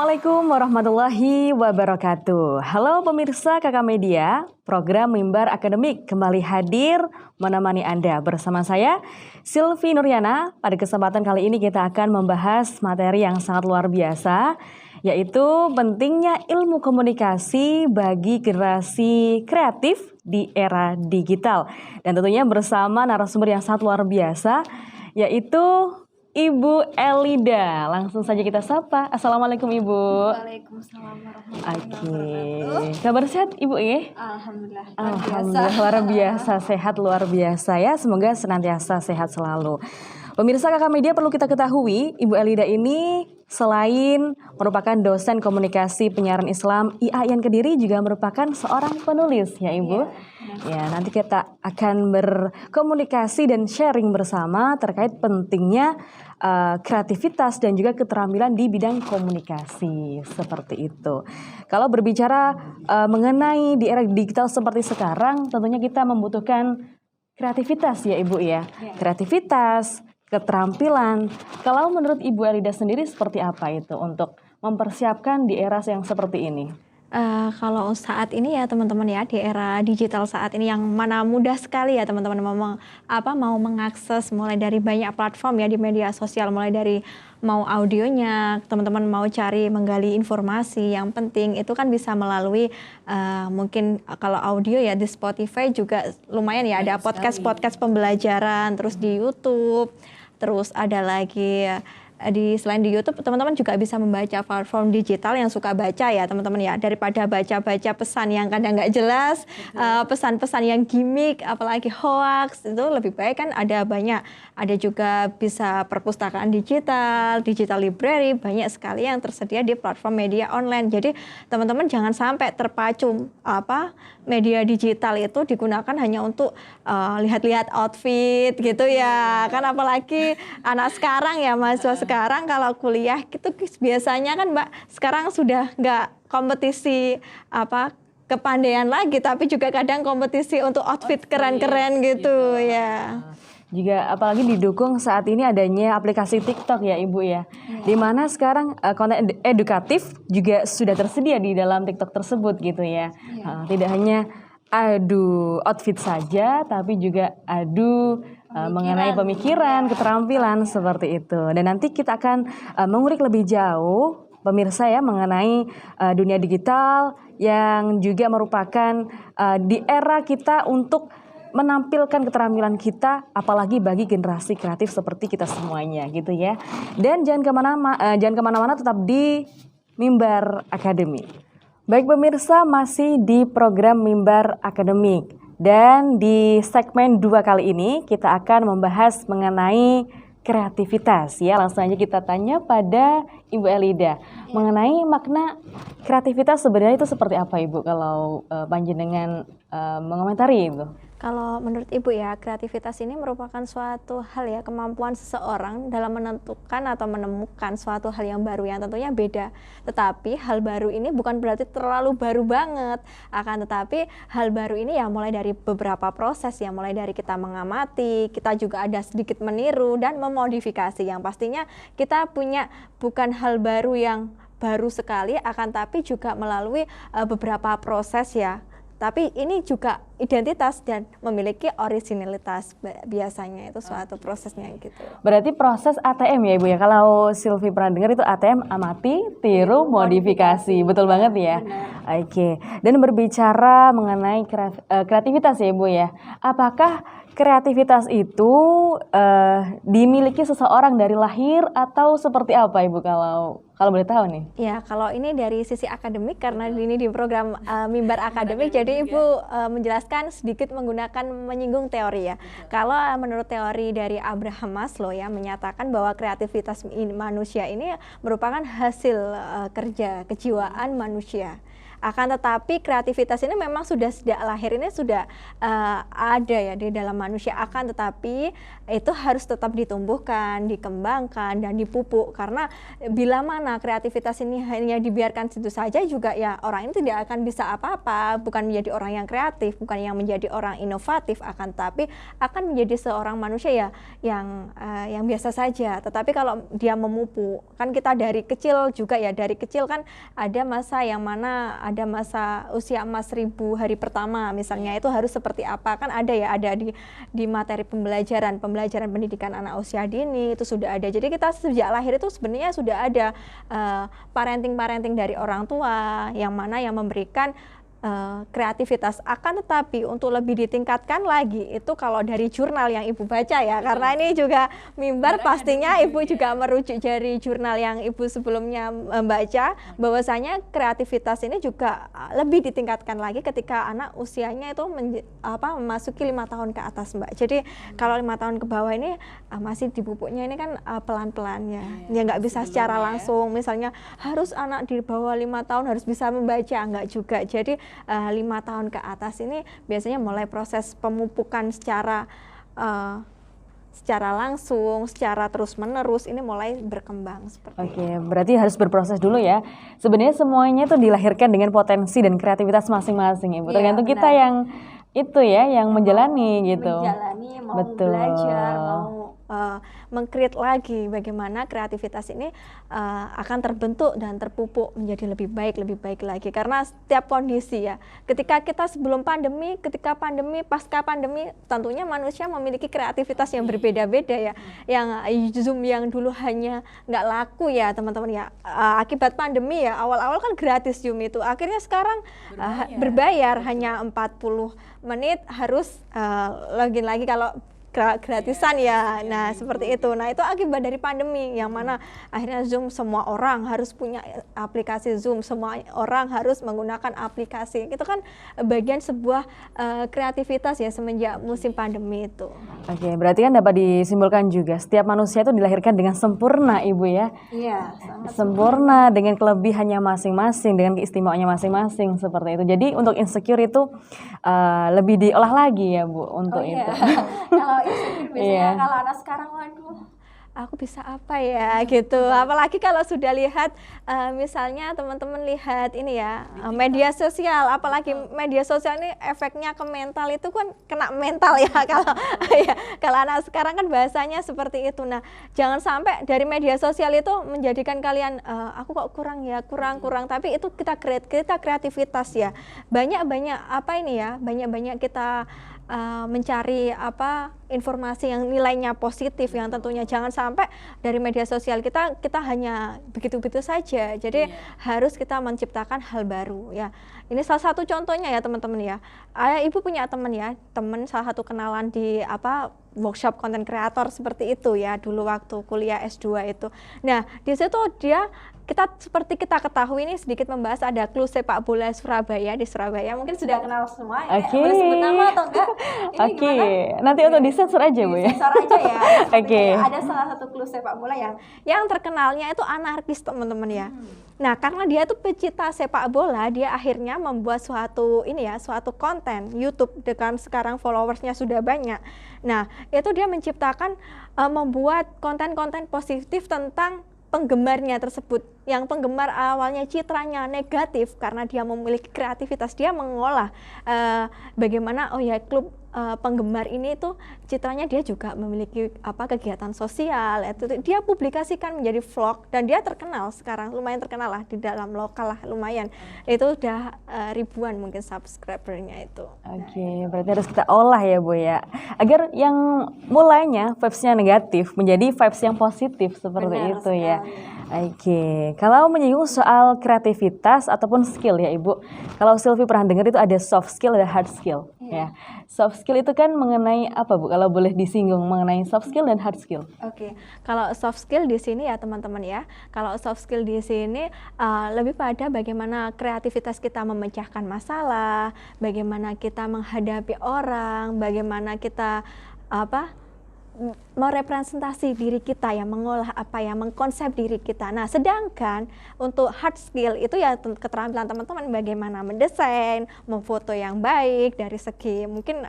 Assalamualaikum warahmatullahi wabarakatuh. Halo pemirsa Kakak Media, program Mimbar Akademik kembali hadir menemani Anda bersama saya, Silvi Nuryana. Pada kesempatan kali ini kita akan membahas materi yang sangat luar biasa, yaitu pentingnya ilmu komunikasi bagi generasi kreatif di era digital. Dan tentunya bersama narasumber yang sangat luar biasa, yaitu Ibu Elida. Langsung saja kita sapa. Assalamualaikum Ibu. Waalaikumsalam warahmatullahi wabarakatuh. Kabar sehat Ibu ya? Alhamdulillah. Alhamdulillah luar biasa, sehat luar biasa ya. Semoga senantiasa sehat selalu. Pemirsa Kakak Media, perlu kita ketahui, Ibu Elida ini selain merupakan dosen komunikasi penyiaran Islam IAIN Kediri, juga merupakan seorang penulis ya Ibu. Ya, nanti kita akan berkomunikasi dan sharing bersama terkait pentingnya kreativitas dan juga keterampilan di bidang komunikasi seperti itu. Kalau berbicara mengenai di era digital seperti sekarang, tentunya kita membutuhkan kreativitas ya Ibu ya. Kreativitas, keterampilan. Kalau menurut Ibu Elida sendiri seperti apa itu untuk mempersiapkan di era yang seperti ini? Kalau saat ini ya teman-teman ya, di era digital saat ini yang mana mudah sekali ya teman-teman mau mengakses mulai dari banyak platform ya di media sosial, mulai dari mau audionya, teman-teman mau cari menggali informasi yang penting itu kan bisa melalui mungkin kalau audio ya di Spotify juga lumayan ya, ada podcast pembelajaran, terus di YouTube, terus ada lagi selain di YouTube, teman-teman juga bisa membaca platform digital yang suka baca ya teman-teman ya, daripada baca-baca pesan yang kadang nggak jelas, pesan-pesan yang gimmick, apalagi hoax, itu lebih baik kan ada banyak, ada juga bisa perpustakaan digital library, banyak sekali yang tersedia di platform media online. Jadi teman-teman jangan sampai terpacu media digital itu digunakan hanya untuk lihat-lihat outfit gitu ya, kan apalagi anak sekarang ya, mahasiswa sekarang kalau kuliah gitu biasanya kan Mbak sekarang sudah nggak kompetisi kepandaian lagi, tapi juga kadang kompetisi untuk outfit keren-keren gitu ya. Juga apalagi didukung saat ini adanya aplikasi TikTok ya Ibu ya. Dimana sekarang konten edukatif juga sudah tersedia di dalam TikTok tersebut gitu ya. Tidak hanya adu outfit saja, tapi juga adu mengenai pemikiran, keterampilan seperti itu. Dan nanti kita akan mengulik lebih jauh pemirsa ya mengenai dunia digital yang juga merupakan di era kita untuk menampilkan keterampilan kita, apalagi bagi generasi kreatif seperti kita semuanya gitu ya. Dan jangan kemana-mana, tetap di Mimbar Akademik. Baik pemirsa, masih di program Mimbar Akademik. Dan di segmen 2 kali ini kita akan membahas mengenai kreativitas ya. Langsung aja kita tanya pada Ibu Elida mengenai makna kreativitas sebenarnya itu seperti apa Ibu, kalau panjenengan mengomentari itu? Kalau menurut Ibu ya, kreativitas ini merupakan suatu hal ya, kemampuan seseorang dalam menentukan atau menemukan suatu hal yang baru yang tentunya beda. Tetapi hal baru ini bukan berarti terlalu baru banget. Akan tetapi hal baru ini ya mulai dari beberapa proses ya, mulai dari kita mengamati, kita juga ada sedikit meniru dan memodifikasi. Yang pastinya kita punya bukan hal baru yang baru sekali, akan tapi juga melalui beberapa proses ya. Tapi ini juga identitas dan memiliki originalitas, biasanya itu suatu prosesnya gitu. Berarti proses ATM ya Ibu ya, kalau Silvi pernah dengar itu ATM, amati, tiru, modifikasi. Betul banget ya? Benar. Oke, dan berbicara mengenai kreativitas ya Ibu ya, apakah kreativitas itu dimiliki seseorang dari lahir atau seperti apa Ibu, kalau boleh tahu nih? Ya, kalau ini dari sisi akademik, karena ini di program Mimbar Akademik, jadi Ibu menjelaskan sedikit menyinggung teori ya. Kalau menurut teori dari Abraham Maslow ya, menyatakan bahwa kreativitas manusia ini merupakan hasil kerja kejiwaan manusia. Akan tetapi kreativitas ini memang sudah sejak lahir ini sudah ada ya di dalam manusia. Akan tetapi itu harus tetap ditumbuhkan, dikembangkan dan dipupuk, karena bila mana kreativitas ini hanya dibiarkan situ saja juga ya orang ini tidak akan bisa apa-apa, bukan menjadi orang yang kreatif, bukan yang menjadi orang inovatif, akan tetapi akan menjadi seorang manusia ya yang biasa saja. Tetapi kalau dia memupuk, kan kita dari kecil juga ya, dari kecil kan ada masa yang mana ada masa usia emas 1000 hari pertama misalnya, itu harus seperti apa, kan ada ya, ada di materi pembelajaran pendidikan anak usia dini itu sudah ada. Jadi kita sejak lahir itu sebenarnya sudah ada parenting dari orang tua yang mana yang memberikan kreativitas. Akan tetapi untuk lebih ditingkatkan lagi itu kalau dari jurnal yang ibu baca ya, karena ini juga mimbar pastinya ibu juga merujuk dari jurnal yang ibu sebelumnya membaca, bahwasanya kreativitas ini juga lebih ditingkatkan lagi ketika anak usianya itu memasuki 5 tahun ke atas, Mbak. Jadi kalau 5 tahun ke bawah ini masih dipupuknya ini kan pelan-pelan ya nggak bisa secara langsung, misalnya harus anak di bawah 5 tahun harus bisa membaca, nggak juga. Jadi 5 tahun ke atas ini biasanya mulai proses pemupukan secara langsung, secara terus-menerus ini mulai berkembang seperti Oke, berarti harus berproses dulu ya. Sebenarnya semuanya itu dilahirkan dengan potensi dan kreativitas masing-masing, Ibu. Tergantung kita yang itu ya, yang menjalani gitu. Mau Betul. belajar, mau meng-create lagi bagaimana kreativitas ini akan terbentuk dan terpupuk menjadi lebih baik lagi. Karena setiap kondisi ya, ketika kita sebelum pandemi, ketika pandemi, pasca pandemi, tentunya manusia memiliki kreativitas yang berbeda-beda ya. Yang Zoom yang dulu hanya nggak laku ya teman-teman ya, akibat pandemi ya, awal-awal kan gratis Zoom itu, akhirnya sekarang berbayar hanya 40 menit harus login lagi kalau gratisan ya. Nah seperti itu. Nah itu akibat dari pandemi yang mana akhirnya Zoom semua orang harus punya aplikasi Zoom, semua orang harus menggunakan aplikasi. Itu kan bagian sebuah kreativitas ya semenjak musim pandemi itu. Oke, berarti kan dapat disimpulkan juga setiap manusia itu dilahirkan dengan sempurna, Ibu ya. Iya, sangat Sempurna dengan kelebihannya masing-masing, dengan keistimewaannya masing-masing seperti itu. Jadi untuk insecure itu lebih diolah lagi ya, Bu, untuk itu. Kalau biasanya kalau anak sekarang, waduh, aku bisa apa ya gitu. Apalagi kalau sudah lihat misalnya teman-teman lihat ini ya media sosial, apalagi media sosial ini efeknya ke mental itu kan kena mental ya kalau kalau anak sekarang kan bahasanya seperti itu. Nah jangan sampai dari media sosial itu menjadikan kalian aku kok kurang tapi itu kita kreativitas ya, banyak apa ini ya, banyak kita mencari informasi yang nilainya positif, yang tentunya jangan sampai dari media sosial kita hanya begitu-begitu saja. Jadi harus kita menciptakan hal baru ya. Ini salah satu contohnya ya teman-teman ya. Ibu punya teman salah satu kenalan di workshop konten kreator seperti itu ya dulu waktu kuliah S2 itu. Nah di situ seperti kita ketahui ini sedikit membahas ada klub sepak bola Surabaya di Surabaya, mungkin sudah kenal semua ya. Boleh sebut nama atau enggak? Oke, nanti untuk disensor aja Bu ya. Disensor aja ya. Oke. Ada salah satu klub sepak bola yang terkenalnya itu anarkis teman-teman ya. Nah karena dia itu pecinta sepak bola, dia akhirnya membuat suatu konten YouTube dengan sekarang followersnya sudah banyak. Nah itu dia menciptakan membuat konten-konten positif tentang penggemarnya tersebut, yang penggemar awalnya citranya negatif karena dia memiliki kreativitas, dia mengolah bagaimana klub penggemar ini tuh citranya dia juga memiliki kegiatan sosial, itu dia publikasikan menjadi vlog dan dia terkenal sekarang, lumayan terkenal lah di dalam lokal lah, lumayan itu udah ribuan mungkin subscribernya itu. Oke, berarti harus kita olah ya Bu ya, agar yang mulainya vibes-nya negatif menjadi vibes yang positif seperti itu sekali. Ya. Oke, kalau menyinggung soal kreativitas ataupun skill ya Ibu, kalau Sylvie pernah dengar itu ada soft skill dan hard skill ya. Soft skill itu kan mengenai apa Bu? Kalau boleh disinggung mengenai soft skill dan hard skill. Oke, kalau soft skill di sini ya teman-teman ya, kalau soft skill di sini lebih pada bagaimana kreativitas kita memecahkan masalah, bagaimana kita menghadapi orang, bagaimana kita merepresentasi diri kita ya, mengolah apa ya, mengkonsep diri kita. Nah, sedangkan untuk hard skill itu ya keterampilan teman-teman bagaimana mendesain, memfoto yang baik dari segi mungkin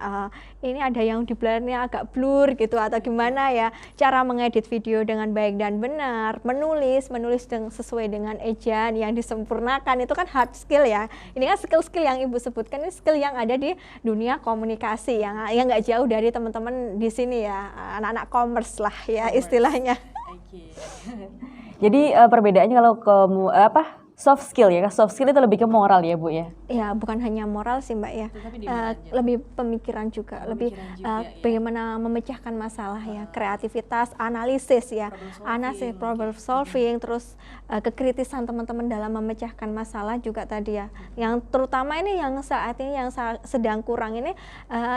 ini ada yang di blurnya agak blur gitu atau gimana ya, cara mengedit video dengan baik dan benar, menulis sesuai dengan ejaan yang disempurnakan, itu kan hard skill ya. Ini kan skill-skill yang Ibu sebutkan, ini skill yang ada di dunia komunikasi yang nggak jauh dari teman-teman di sini ya, anak-anak commerce lah ya istilahnya. Oke. Jadi perbedaannya kalau soft skill ya, soft skill itu lebih ke moral ya Bu ya? Ya bukan hanya moral sih Mbak ya, lebih pemikiran juga, lebih bagaimana memecahkan masalah ya, kreativitas, analisis ya, analisis, problem solving, terus kekritisan teman-teman dalam memecahkan masalah juga tadi ya. Yang terutama ini yang saat ini yang sedang kurang ini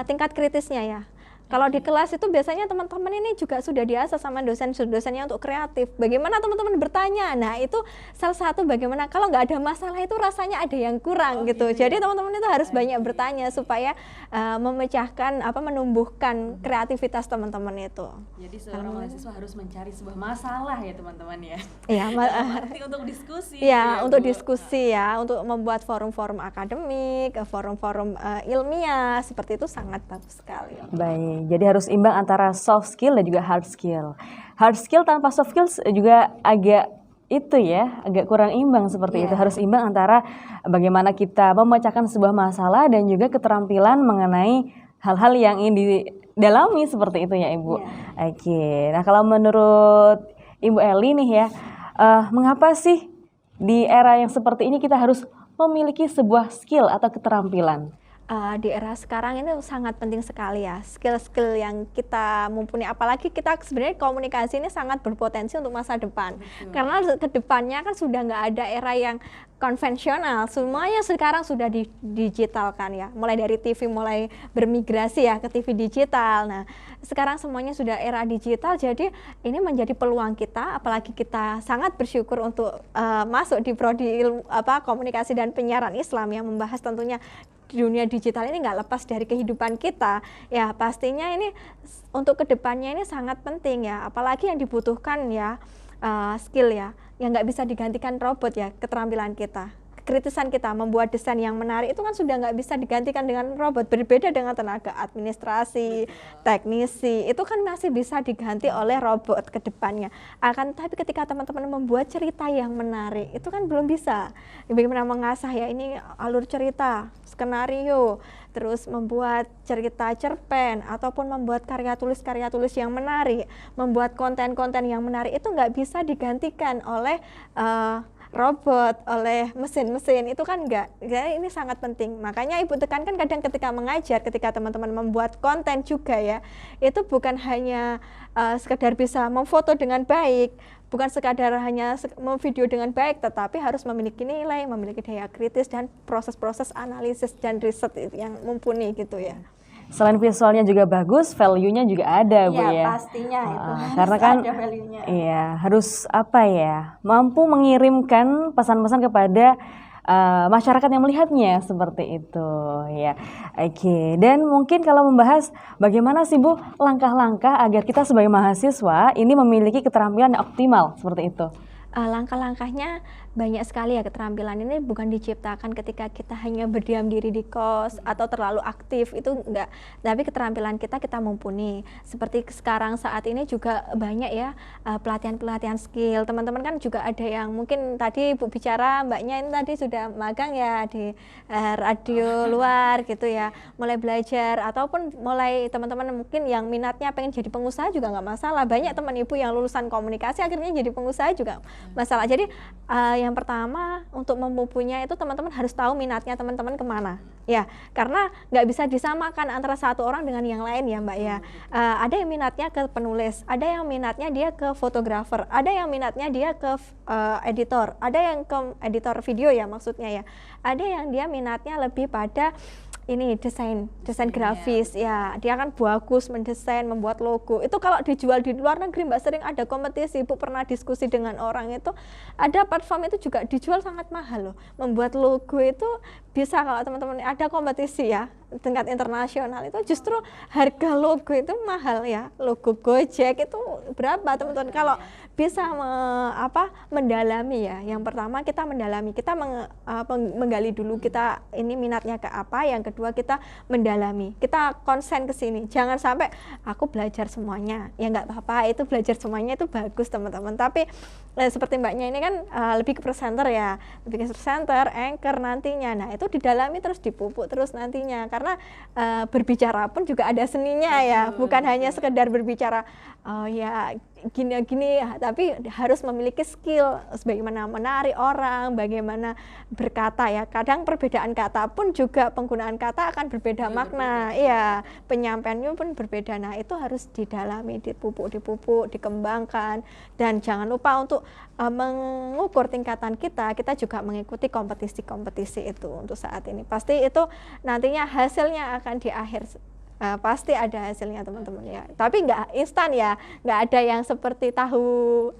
tingkat kritisnya ya. Kalau di kelas itu biasanya teman-teman ini juga sudah diasah sama dosen-dosennya untuk kreatif. Bagaimana teman-teman bertanya? Nah itu salah satu bagaimana kalau nggak ada masalah itu rasanya ada yang kurang gitu. Jadi teman-teman itu harus banyak bertanya supaya memecahkan menumbuhkan kreativitas teman-teman itu. Jadi seorang mahasiswa harus mencari sebuah masalah ya teman-teman ya. Iya, untuk diskusi. Ya, untuk diskusi ya, untuk membuat forum-forum akademik, forum-forum ilmiah seperti itu sangat bagus sekali. Baik. Jadi harus imbang antara soft skill dan juga hard skill. Hard skill tanpa soft skill juga agak kurang imbang seperti itu. Harus imbang antara bagaimana kita memecahkan sebuah masalah dan juga keterampilan mengenai hal-hal yang ingin didalami seperti itu ya Ibu. Oke. Nah kalau menurut Ibu Eli nih ya, mengapa sih di era yang seperti ini kita harus memiliki sebuah skill atau keterampilan? Di era sekarang ini sangat penting sekali ya, skill-skill yang kita mumpuni, apalagi kita sebenarnya komunikasi ini sangat berpotensi untuk masa depan. Karena ke depannya kan sudah nggak ada era yang konvensional, semuanya sekarang sudah digitalkan ya, mulai dari TV mulai bermigrasi ya ke TV digital. Nah sekarang semuanya sudah era digital, jadi ini menjadi peluang kita, apalagi kita sangat bersyukur untuk masuk di prodi komunikasi dan penyiaran Islam yang membahas tentunya dunia digital ini nggak lepas dari kehidupan kita ya, pastinya ini untuk kedepannya ini sangat penting ya, apalagi yang dibutuhkan ya skill ya yang nggak bisa digantikan robot ya, keterampilan kita, kekritisan kita membuat desain yang menarik itu kan sudah nggak bisa digantikan dengan robot, berbeda dengan tenaga administrasi, teknisi, itu kan masih bisa diganti oleh robot ke depannya. Tapi ketika teman-teman membuat cerita yang menarik, itu kan belum bisa. Bagaimana mengasah ya ini alur cerita, skenario, terus membuat cerita cerpen, ataupun membuat karya tulis yang menarik, membuat konten-konten yang menarik, itu nggak bisa digantikan oleh robot, oleh mesin-mesin, itu kan enggak. Jadi ini sangat penting. Makanya Ibu tekankan kadang ketika mengajar, ketika teman-teman membuat konten juga ya, itu bukan hanya sekedar bisa memfoto dengan baik, bukan sekadar hanya memvideo dengan baik, tetapi harus memiliki nilai, memiliki daya kritis dan proses-proses analisis dan riset yang mumpuni gitu ya. Selain visualnya juga bagus, value-nya juga ada Bu ya. Iya pastinya itu karena kan ada value-nya. Iya, harus mampu mengirimkan pesan-pesan kepada masyarakat yang melihatnya seperti itu ya. Oke, dan mungkin kalau membahas bagaimana sih Bu langkah-langkah agar kita sebagai mahasiswa ini memiliki keterampilan yang optimal seperti itu. Langkah-langkahnya banyak sekali ya, keterampilan ini bukan diciptakan ketika kita hanya berdiam diri di kos atau terlalu aktif, itu enggak, tapi keterampilan kita mumpuni. Seperti sekarang saat ini juga banyak ya pelatihan-pelatihan skill, teman-teman kan juga ada yang mungkin tadi Ibu bicara, Mbaknya ini tadi sudah magang ya di radio luar gitu ya, mulai belajar, ataupun mulai teman-teman mungkin yang minatnya pengen jadi pengusaha juga nggak masalah, banyak teman Ibu yang lulusan komunikasi akhirnya jadi pengusaha juga masalah. Jadi yang pertama untuk mempunyai itu teman-teman harus tahu minatnya teman-teman kemana ya, karena nggak bisa disamakan antara satu orang dengan yang lain ya Mbak ya. Ada yang minatnya ke penulis, ada yang minatnya dia ke fotografer, ada yang minatnya dia ke editor, ada yang ke editor video ya maksudnya ya, ada yang dia minatnya lebih pada ini desain grafis ya, dia kan bagus mendesain, membuat logo. Itu kalau dijual di luar negeri Mbak, sering ada kompetisi. Ibu pernah diskusi dengan orang itu, ada platform itu juga dijual sangat mahal loh. Membuat logo itu bisa kalau teman-teman ada kompetisi ya tingkat internasional itu justru harga logo itu mahal ya. Logo Gojek itu berapa teman-teman? Kalau bisa mendalami ya. Yang pertama kita mendalami, kita menggali dulu kita ini minatnya ke apa. Yang kedua kita mendalami, kita konsen ke sini. Jangan sampai aku belajar semuanya. Ya nggak apa-apa, itu belajar semuanya itu bagus teman-teman. Tapi seperti mbaknya ini kan lebih ke presenter ya, lebih ke presenter, anchor nantinya. Nah itu didalami terus dipupuk terus nantinya. Karena berbicara pun juga ada seninya ya, bukan hanya sekedar berbicara ya gini-gini ya, tapi harus memiliki skill bagaimana menarik orang, bagaimana berkata ya. Kadang perbedaan kata pun juga penggunaan kata akan berbeda makna, iya, penyampaiannya pun berbeda. Nah itu harus didalami, dipupuk, dikembangkan, dan jangan lupa untuk mengukur tingkatan kita juga mengikuti kompetisi-kompetisi itu untuk saat ini. Pasti itu nantinya hasilnya akan di akhir. Pasti ada hasilnya teman-teman ya, tapi nggak instan ya, nggak ada yang seperti tahu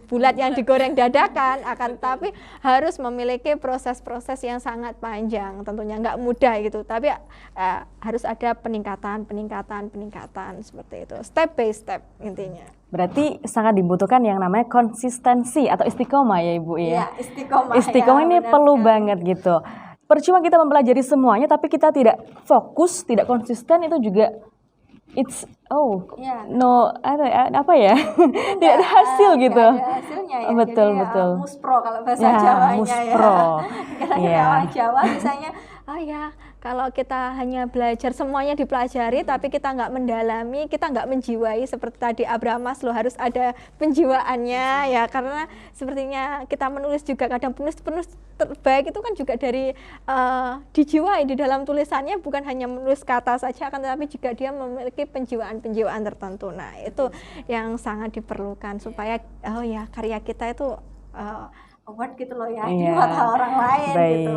bulat yang digoreng dadakan, akan tapi harus memiliki proses-proses yang sangat panjang, tentunya nggak mudah gitu, tapi harus ada peningkatan seperti itu, step by step intinya. Berarti sangat dibutuhkan yang namanya konsistensi atau istiqomah ya Ibu ya. Iya, istiqomah. Istiqomah ya, ini perlu banget gitu. Percuma kita mempelajari semuanya tapi kita tidak fokus, tidak konsisten, itu juga apa ya? Tidak ada hasil gitu. Tidak ada hasilnya ya. Betul, jadi, betul. Muspro kalau bahasa Jawanya muspro. ya. Orang Jawa misalnya, kalau kita hanya belajar semuanya dipelajari tapi kita nggak mendalami, kita nggak menjiwai, seperti tadi Abraham Maslow harus ada penjiwaannya ya, karena sepertinya kita menulis juga kadang penulis terbaik itu kan juga dari dijiwai di dalam tulisannya, bukan hanya menulis kata saja, akan tetapi juga dia memiliki penjiwaan tertentu. Nah itu yang sangat diperlukan supaya karya kita itu award gitu loh ya, di mata orang lain. Baik. Gitu.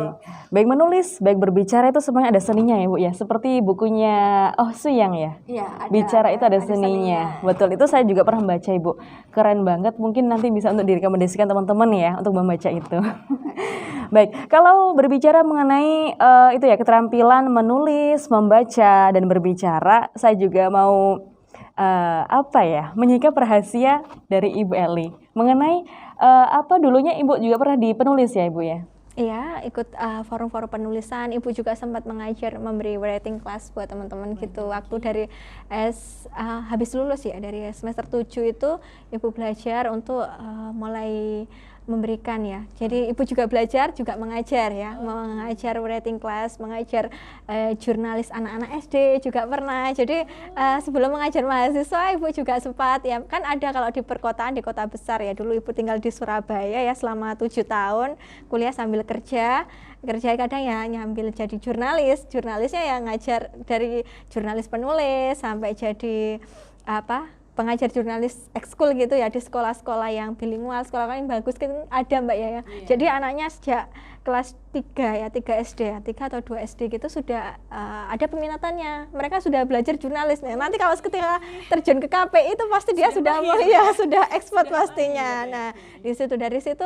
Baik menulis, baik berbicara itu semuanya ada seninya ya Bu ya. Seperti bukunya Suyang ya. Iya, Bicara itu ada seninya. Betul, itu saya juga pernah baca Ibu. Keren banget, mungkin nanti bisa untuk direkomendasikan teman-teman ya untuk membaca itu. Baik, kalau berbicara mengenai itu ya, keterampilan menulis, membaca dan berbicara, saya juga mau menyingkap rahasia dari Ibu Eli mengenai dulunya Ibu juga pernah di penulis ya Ibu ya? Iya, ikut forum-forum penulisan. Ibu juga sempat mengajar, memberi writing class buat teman-teman gitu. Waktu dari habis lulus ya, dari semester 7 itu Ibu belajar untuk mulai memberikan ya. Jadi Ibu juga belajar, juga mengajar ya, mengajar writing class, mengajar jurnalis anak-anak SD juga pernah. Jadi sebelum mengajar mahasiswa Ibu juga sempat ya, kan ada kalau di perkotaan, di kota besar ya. Dulu Ibu tinggal di Surabaya ya selama 7 tahun, kuliah sambil kerja kadang ya nyambil jadi jurnalisnya ya, ngajar dari jurnalis penulis sampai jadi pengajar jurnalis ekskul gitu ya di sekolah-sekolah yang bilingual, sekolah yang bagus kan ada Mbak ya. Jadi anaknya sejak kelas 3 ya, 3 SD ya, 3 atau 2 SD gitu sudah ada peminatannya. Mereka sudah belajar jurnalis. Nanti kalau ketika terjun ke KPI itu pasti dia sudah expert pastinya. Nah, dari situ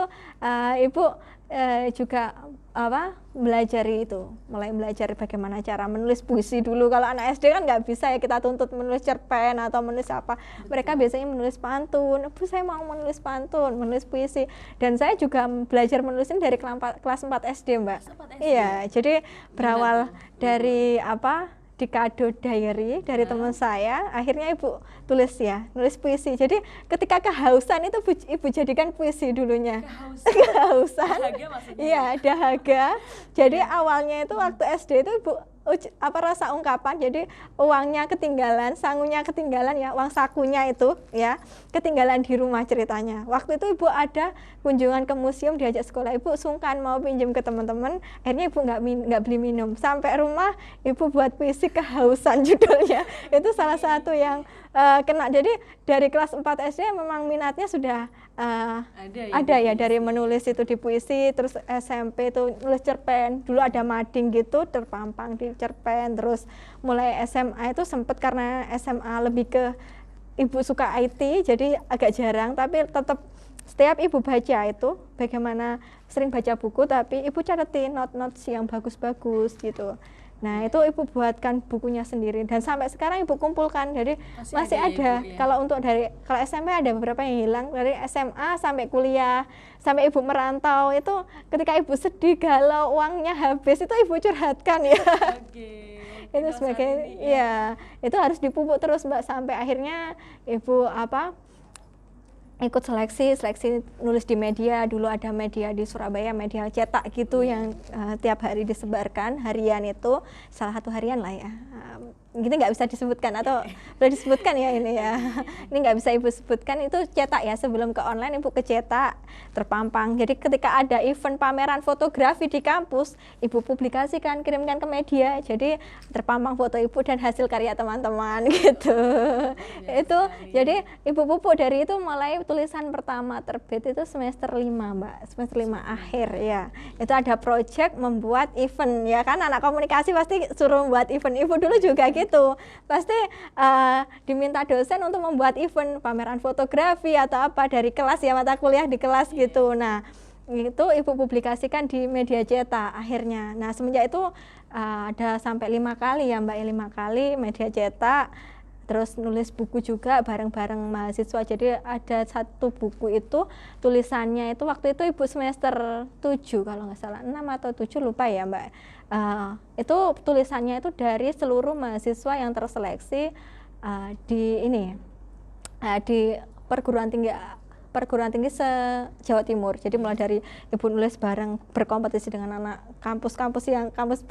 Ibu juga mulai belajar bagaimana cara menulis puisi dulu. Kalau anak SD kan nggak bisa ya kita tuntut menulis cerpen atau menulis apa. Mereka biasanya menulis pantun. Bu, saya mau menulis pantun, menulis puisi. Dan saya juga belajar menulis ini dari kelas 4 SD, Mbak. Iya, jadi berawal dari di kado diary dari teman saya, akhirnya Ibu nulis puisi. Jadi ketika kehausan itu Ibu jadikan puisi dulunya. Kehausan. Dahaga maksudnya. Iya, dahaga. Jadi awalnya itu waktu SD itu Ibu rasa ungkapan, jadi uangnya ketinggalan, sangunya ketinggalan ya, uang sakunya itu ya ketinggalan di rumah ceritanya. Waktu itu Ibu ada kunjungan ke museum, diajak sekolah, Ibu sungkan mau pinjam ke teman-teman, akhirnya Ibu nggak beli minum, sampai rumah Ibu buat puisi kehausan judulnya. Itu salah satu yang kena. Jadi dari kelas 4 SD memang minatnya sudah ada ya dari menulis itu di puisi. Terus SMP itu nulis cerpen, dulu ada mading gitu terpampang di cerpen. Terus mulai SMA itu sempat, karena SMA lebih ke Ibu suka IT jadi agak jarang, tapi tetap setiap ibu baca itu bagaimana sering baca buku tapi ibu catetin notes yang bagus-bagus gitu. Nah itu ibu buatkan bukunya sendiri dan sampai sekarang ibu kumpulkan. Jadi masih ada ya, ada. Ibu, ya? Kalau SMP ada beberapa yang hilang, dari SMA sampai kuliah sampai ibu merantau itu ketika ibu sedih galau uangnya habis itu ibu curhatkan ya. Itu sebagai ya itu harus dipupuk terus Mbak sampai akhirnya ibu ikut seleksi nulis di media. Dulu ada media di Surabaya, media cetak gitu yang tiap hari disebarkan harian, itu salah satu harian lah ya. Gini nggak bisa disebutkan atau boleh disebutkan ya ini ya. Ini nggak bisa ibu sebutkan, itu cetak ya, sebelum ke online ibu ke cetak terpampang. Jadi ketika ada event pameran fotografi di kampus, ibu publikasikan, kirimkan ke media. Jadi terpampang foto ibu dan hasil karya teman-teman gitu. Itu jadi ibu pupuk dari itu mulai tulisan pertama terbit itu semester 5 Mbak, semester 5 akhir ya. Itu ada project membuat event ya kan, anak komunikasi pasti suruh membuat event. Ibu dulu juga gitu, pasti diminta dosen untuk membuat event pameran fotografi atau apa dari kelas ya, mata kuliah di kelas gitu. Nah itu ibu publikasikan di media cetak akhirnya. Nah semenjak itu ada sampai 5 kali ya Mbak, 5 kali media cetak. Terus nulis buku juga bareng-bareng mahasiswa. Jadi ada satu buku itu tulisannya itu waktu itu ibu semester 7 kalau nggak salah, 6 atau 7 lupa ya Mbak. Itu tulisannya itu dari seluruh mahasiswa yang terseleksi di perguruan tinggi se-Jawa Timur. Jadi mulai dari ibu nulis bareng, berkompetisi dengan anak kampus-kampus yang kampus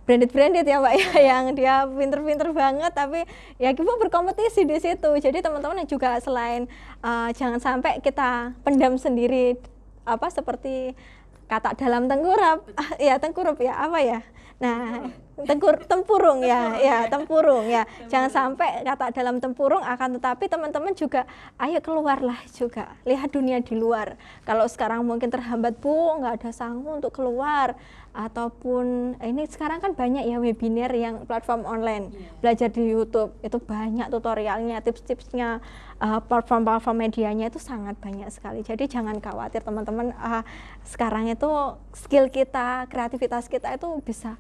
branded ya Mbak ya, yang dia pinter-pinter banget, tapi ya ibu berkompetisi di situ. Jadi teman-teman juga selain jangan sampai kita pendam sendiri seperti kata dalam tengkurap, tengkurap ya apa ya. Nah, tempurung ya, tempurung ya. Jangan sampai kata dalam tempurung, akan tetapi teman-teman juga ayo keluarlah juga, lihat dunia di luar. Kalau sekarang mungkin terhambat Bu, nggak ada sanggup untuk keluar, ataupun ini sekarang kan banyak ya webinar yang platform online, belajar di YouTube, itu banyak tutorialnya, tips-tipsnya, platform medianya itu sangat banyak sekali. Jadi jangan khawatir teman-teman, sekarang itu skill kita, kreativitas kita itu bisa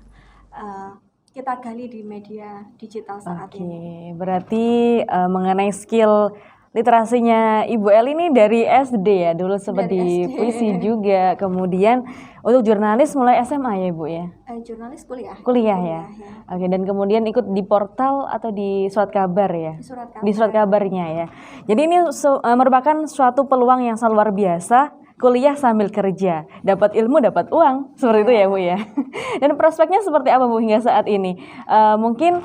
kita gali di media digital saat ini. Berarti mengenai skill literasinya Ibu Eli ini dari SD ya, dulu sempat di puisi juga, kemudian untuk jurnalis mulai SMA ya Ibu ya? Jurnalis kuliah. Kuliah ya? Oke, dan kemudian ikut di portal atau di surat kabar ya? Di surat kabarnya ya. Jadi ini merupakan suatu peluang yang sangat luar biasa, kuliah sambil kerja, dapat ilmu, dapat uang, seperti itu ya Bu ya. Dan prospeknya seperti apa Bu hingga saat ini? Mungkin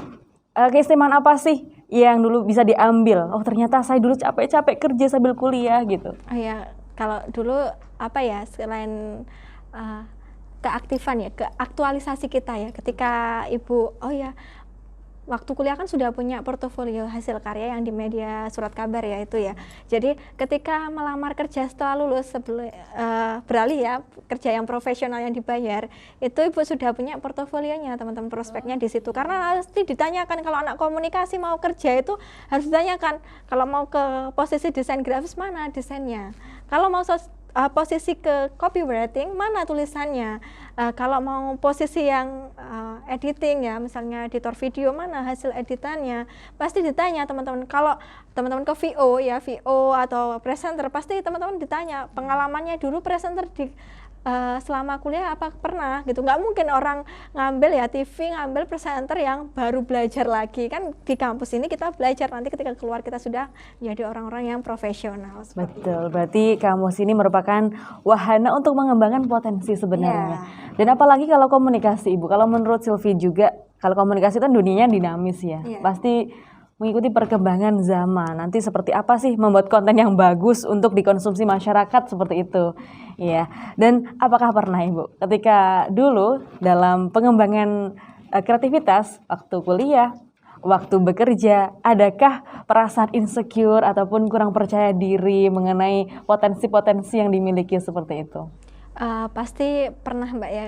keistimewaan apa sih yang dulu bisa diambil? Oh ternyata saya dulu capek-capek kerja sambil kuliah gitu. Kalau dulu selain keaktifan ya, keaktualisasi kita ya, ketika ibu waktu kuliah kan sudah punya portofolio hasil karya yang di media surat kabar ya itu ya. Jadi ketika melamar kerja setelah lulus, beralih ya kerja yang profesional yang dibayar, itu ibu sudah punya portofolionya, teman-teman, prospeknya di situ. Karena pasti ditanyakan kalau anak komunikasi mau kerja itu harus ditanyakan, kalau mau ke posisi desain grafis mana desainnya, kalau mau posisi ke copywriting mana tulisannya, kalau mau posisi yang editing ya, misalnya editor video mana hasil editannya, pasti ditanya teman-teman. Kalau teman-teman ke VO ya, VO atau presenter, pasti teman-teman ditanya pengalamannya dulu presenter di selama kuliah apa pernah gitu. Nggak mungkin orang ngambil ya TV, ngambil presenter yang baru belajar lagi. Kan di kampus ini kita belajar, nanti ketika keluar kita sudah menjadi orang-orang yang profesional. Betul, berarti kampus ini merupakan wahana untuk mengembangkan potensi sebenarnya. Dan apalagi kalau komunikasi Ibu, kalau menurut Sylvie juga, kalau komunikasi kan dunianya dinamis ya, pasti mengikuti perkembangan zaman. Nanti seperti apa sih membuat konten yang bagus untuk dikonsumsi masyarakat seperti itu. Iya. Dan apakah pernah Ibu ketika dulu dalam pengembangan kreativitas waktu kuliah, waktu bekerja, adakah perasaan insecure ataupun kurang percaya diri mengenai potensi-potensi yang dimiliki seperti itu? Pasti pernah Mbak ya,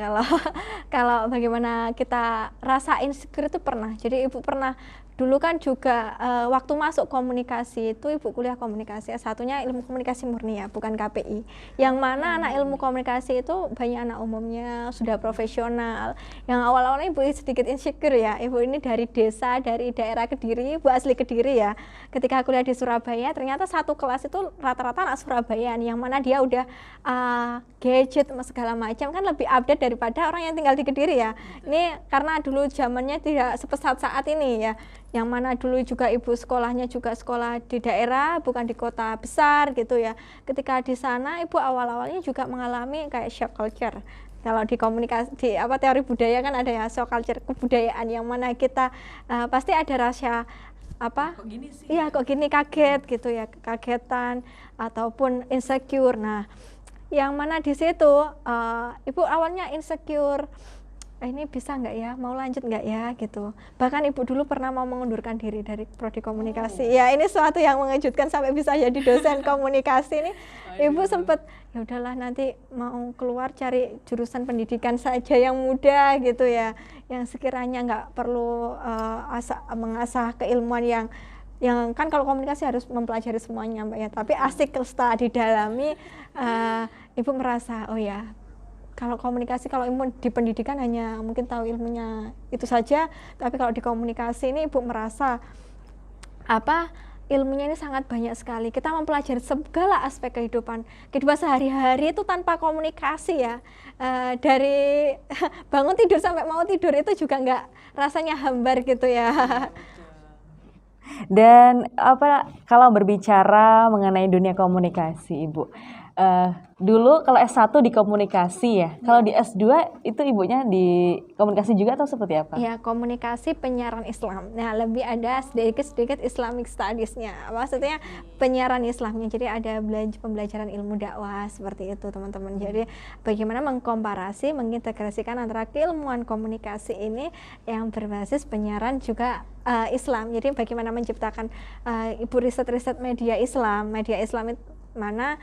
kalau bagaimana kita rasa insecure itu pernah. Jadi ibu pernah dulu kan juga waktu masuk komunikasi itu ibu kuliah komunikasi, S1-nya ilmu komunikasi murni ya, bukan KPI. Yang mana anak ilmu komunikasi itu banyak anak umumnya sudah profesional. Yang awal-awalnya ibu sedikit insecure ya, ibu ini dari desa, dari daerah Kediri, ibu asli Kediri ya. Ketika kuliah di Surabaya, ternyata satu kelas itu rata-rata anak Surabaya, yang mana dia udah gadget segala macam kan lebih update daripada orang yang tinggal di Kediri ya. Ini karena dulu zamannya tidak sepesat saat ini ya, yang mana dulu juga ibu sekolahnya juga sekolah di daerah bukan di kota besar gitu ya. Ketika di sana ibu awal-awalnya juga mengalami kayak shock culture. Kalau di komunikasi di teori budaya kan ada ya shock culture kebudayaan, yang mana kita pasti ada rasa kok gini sih? Iya, kok gini, kaget gitu ya, kagetan ataupun insecure. Nah, yang mana di situ ibu awalnya insecure, ini bisa nggak ya, mau lanjut nggak ya gitu. Bahkan ibu dulu pernah mau mengundurkan diri dari prodi komunikasi. Ya ini suatu yang mengejutkan sampai bisa jadi dosen komunikasi nih. Ibu sempat ya udahlah nanti mau keluar cari jurusan pendidikan saja yang mudah gitu ya, yang sekiranya nggak perlu mengasah keilmuan yang kan kalau komunikasi harus mempelajari semuanya Mbak ya, tapi asik setelah didalami ibu merasa oh ya, kalau komunikasi, kalau ilmu di pendidikan hanya mungkin tahu ilmunya itu saja, tapi kalau di komunikasi ini ibu merasa ilmunya ini sangat banyak sekali. Kita mempelajari segala aspek kehidupan sehari-hari itu tanpa komunikasi ya. Dari bangun tidur sampai mau tidur itu juga nggak, rasanya hambar gitu ya. Dan kalau berbicara mengenai dunia komunikasi Ibu, dulu kalau S1 di komunikasi ya, kalau di S2 itu ibunya di komunikasi juga atau seperti apa? Ya, komunikasi penyiaran Islam. Nah, lebih ada sedikit Islamic Studies-nya. Maksudnya penyiaran Islamnya. Jadi ada pembelajaran ilmu dakwah seperti itu, teman-teman. Jadi bagaimana mengkomparasi, mengintegrasikan antara keilmuan komunikasi ini yang berbasis penyiaran juga Islam. Jadi bagaimana menciptakan ibu riset-riset media Islam itu mana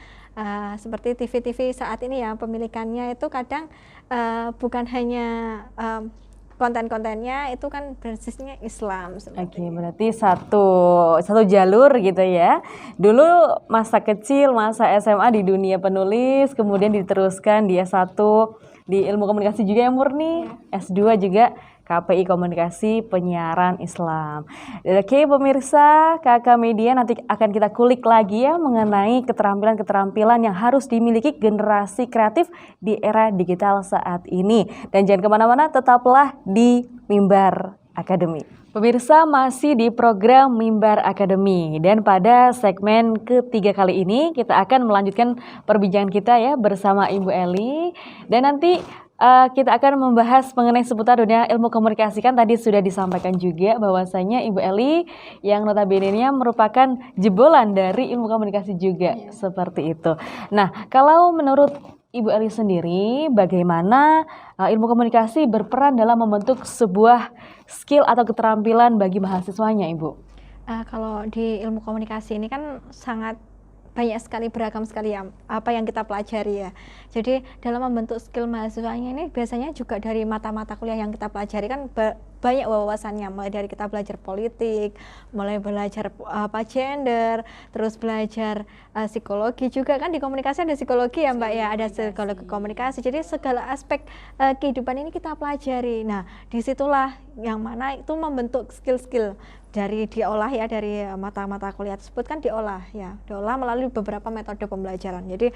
seperti TV-TV saat ini ya, pemilikannya itu kadang bukan hanya konten-kontennya itu kan basisnya Islam. Oke, berarti satu jalur gitu ya. Dulu masa kecil, masa SMA di dunia penulis, kemudian diteruskan di S1 di ilmu komunikasi juga yang murni, S2 juga KPI Komunikasi Penyiaran Islam. Oke pemirsa, KK Media nanti akan kita kulik lagi ya mengenai keterampilan-keterampilan yang harus dimiliki generasi kreatif di era digital saat ini. Dan jangan kemana-mana, tetaplah di Mimbar Academy. Pemirsa masih di program Mimbar Academy, dan pada segmen ketiga kali ini kita akan melanjutkan perbincangan kita ya bersama Ibu Eli, dan nanti kita akan membahas mengenai seputar dunia ilmu komunikasi. Kan tadi sudah disampaikan juga bahwasanya Ibu Eli yang notabene-nya merupakan jebolan dari ilmu komunikasi juga, seperti itu. Nah, kalau menurut Ibu Eli sendiri, bagaimana ilmu komunikasi berperan dalam membentuk sebuah skill atau keterampilan bagi mahasiswanya, Ibu? Kalau di ilmu komunikasi ini kan sangat banyak sekali, beragam sekali ya apa yang kita pelajari ya. Jadi dalam membentuk skill mahasiswanya ini biasanya juga dari mata-mata kuliah yang kita pelajari kan banyak wawasannya, mulai dari kita belajar politik, mulai belajar gender, terus belajar psikologi juga kan, di komunikasi ada psikologi ya Mbak ya, ada psikologi komunikasi. Jadi segala aspek kehidupan ini kita pelajari. Nah, disitulah yang mana itu membentuk skill-skill dari diolah ya, dari mata-mata kuliah tersebut kan diolah melalui beberapa metode pembelajaran. Jadi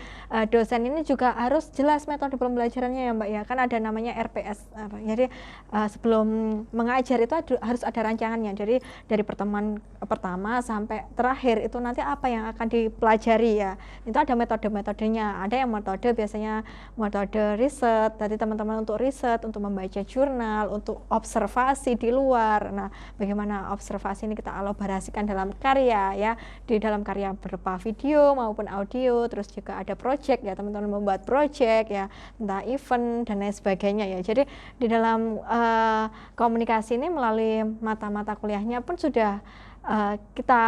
dosen ini juga harus jelas metode pembelajarannya ya Mbak ya, kan ada namanya RPS. Jadi sebelum mengajar itu harus ada rancangannya. Jadi dari pertemuan pertama sampai terakhir itu nanti apa yang akan dipelajari ya. Itu ada metode-metodenya. Ada yang metode biasanya metode riset, dari teman-teman untuk riset, untuk membaca jurnal, untuk observasi di luar. Nah, bagaimana observasi ini kita elaborasikan dalam karya ya, di dalam karya berupa video maupun audio. Terus juga ada project ya, teman-teman membuat project ya, entah event dan lain sebagainya ya. Jadi di dalam komunikasi ini melalui mata-mata kuliahnya pun sudah kita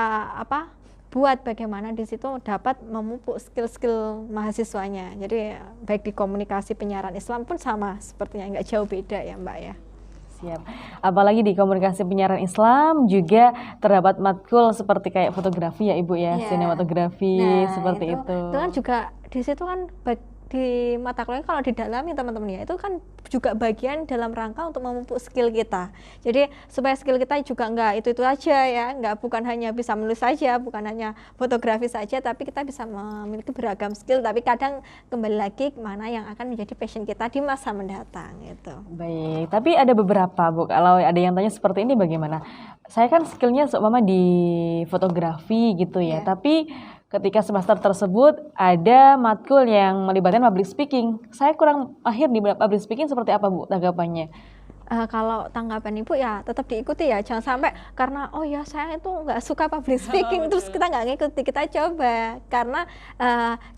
buat bagaimana di situ dapat memupuk skill-skill mahasiswanya. Jadi baik di komunikasi penyiaran Islam pun sama sepertinya, nggak jauh beda ya Mbak ya. Siap. Apalagi di komunikasi penyiaran Islam juga terdapat matkul seperti kayak fotografi ya Ibu ya, Iya. sinematografi Nah, seperti itu. itu kan juga di situ kan di mata kuliah kalau didalami teman-teman ya, itu kan juga bagian dalam rangka untuk memupuk skill kita. Jadi supaya skill kita juga nggak itu aja ya, nggak bukan hanya bisa menulis saja, bukan hanya fotografi saja, tapi kita bisa memiliki beragam skill. Tapi kadang kembali lagi mana yang akan menjadi passion kita di masa mendatang itu. Baik, tapi ada beberapa Bu, kalau ada yang tanya seperti ini bagaimana? Saya kan skillnya seumpama di fotografi gitu ya, Iya. tapi ketika semester tersebut ada matkul yang melibatkan public speaking. Saya kurang mahir di public speaking, seperti apa Bu tanggapannya? Kalau tanggapan Ibu ya tetap diikuti ya, jangan sampai karena oh ya saya itu nggak suka public speaking terus kita nggak ngikuti, kita coba karena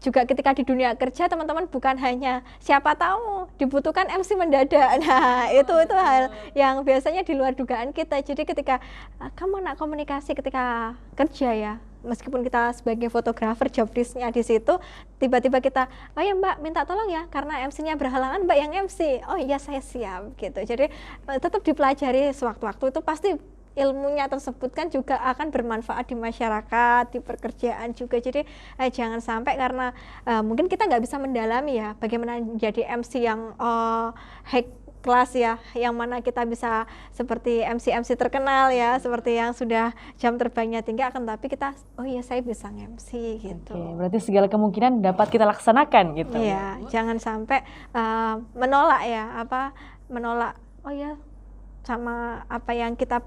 juga ketika di dunia kerja teman-teman bukan hanya siapa tahu dibutuhkan MC mendadak. Nah itu hal yang biasanya di luar dugaan kita. Jadi ketika kamu nak komunikasi ketika kerja ya, meskipun kita sebagai fotografer job desk-nya di situ, tiba-tiba kita, oh ya Mbak minta tolong ya karena MC-nya berhalangan Mbak yang MC. Oh iya saya siap gitu. Jadi tetap dipelajari sewaktu-waktu, itu pasti ilmunya tersebut kan juga akan bermanfaat di masyarakat, di pekerjaan juga. Jadi jangan sampai karena mungkin kita nggak bisa mendalami ya bagaimana menjadi MC yang high kelas ya, yang mana kita bisa seperti MC terkenal ya, seperti yang sudah jam terbangnya tinggi, akan tapi kita oh iya saya bisa MC gitu. Oke, berarti segala kemungkinan dapat kita laksanakan gitu. Iya, jangan sampai menolak ya, menolak oh ya sama apa yang kita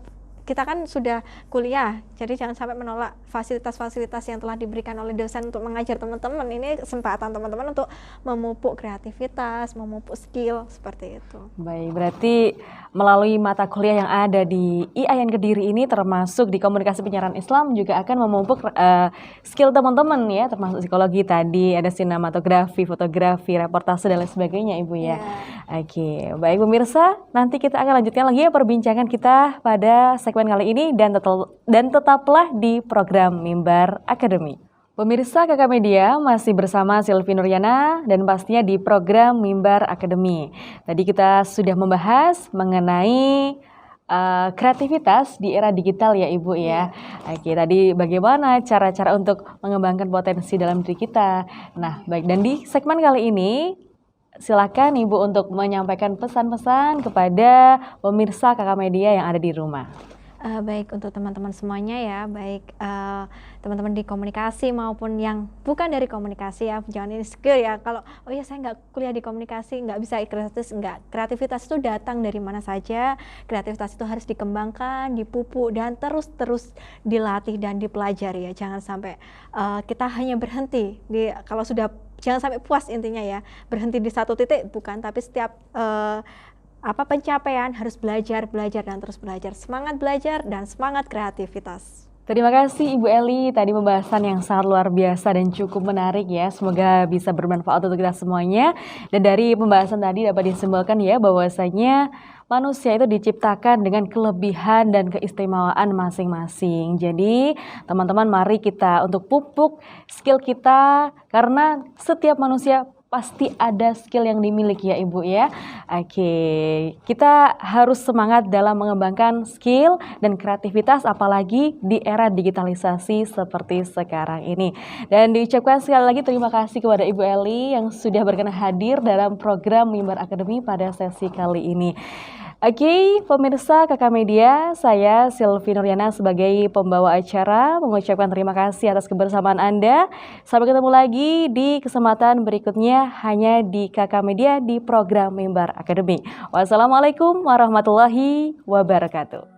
kan sudah kuliah, jadi jangan sampai menolak fasilitas-fasilitas yang telah diberikan oleh dosen untuk mengajar teman-teman. Ini kesempatan teman-teman untuk memupuk kreativitas, memupuk skill seperti itu. Baik, berarti melalui mata kuliah yang ada di IAIN Kediri ini, termasuk di komunikasi penyiaran Islam, juga akan memupuk skill teman-teman ya, termasuk psikologi tadi, ada sinematografi, fotografi, reportase dan lain sebagainya Ibu ya. Oke, baik pemirsa, nanti kita akan lanjutkan lagi ya perbincangan kita pada segmen kali ini, dan tetaplah di program Mimbar Academy. Pemirsa Kakak Media masih bersama Sylvie Nuryana dan pastinya di program Mimbar Academy. Tadi kita sudah membahas mengenai kreativitas di era digital ya Ibu ya. Oke, tadi bagaimana cara-cara untuk mengembangkan potensi dalam diri kita. Nah, baik, dan di segmen kali ini silakan Ibu untuk menyampaikan pesan-pesan kepada pemirsa Kakak Media yang ada di rumah. Baik untuk teman-teman semuanya ya, baik teman-teman di komunikasi maupun yang bukan dari komunikasi ya, jangan insecure ya kalau oh ya saya nggak kuliah di komunikasi, nggak bisa kreativitas itu datang dari mana saja. Kreativitas itu harus dikembangkan, dipupuk dan terus dilatih dan dipelajari ya. Jangan sampai kita hanya berhenti kalau sudah, jangan sampai puas intinya ya, berhenti di satu titik bukan, tapi setiap pencapaian harus belajar dan terus belajar. Semangat belajar dan semangat kreativitas. Terima kasih Ibu Eli, tadi pembahasan yang sangat luar biasa dan cukup menarik ya. Semoga bisa bermanfaat untuk kita semuanya. Dan dari pembahasan tadi dapat disimpulkan ya bahwasanya manusia itu diciptakan dengan kelebihan dan keistimewaan masing-masing. Jadi teman-teman mari kita untuk pupuk skill kita, karena setiap manusia pasti ada skill yang dimiliki ya Ibu ya. Oke, kita harus semangat dalam mengembangkan skill dan kreativitas, apalagi di era digitalisasi seperti sekarang ini. Dan diucapkan sekali lagi terima kasih kepada Ibu Eli yang sudah berkenan hadir dalam program Mimbar Academy pada sesi kali ini. Oke, pemirsa Kakak Media, saya Sylvie Nuryana sebagai pembawa acara mengucapkan terima kasih atas kebersamaan Anda. Sampai ketemu lagi di kesempatan berikutnya hanya di Kakak Media di program Mimbar Academy. Wassalamualaikum warahmatullahi wabarakatuh.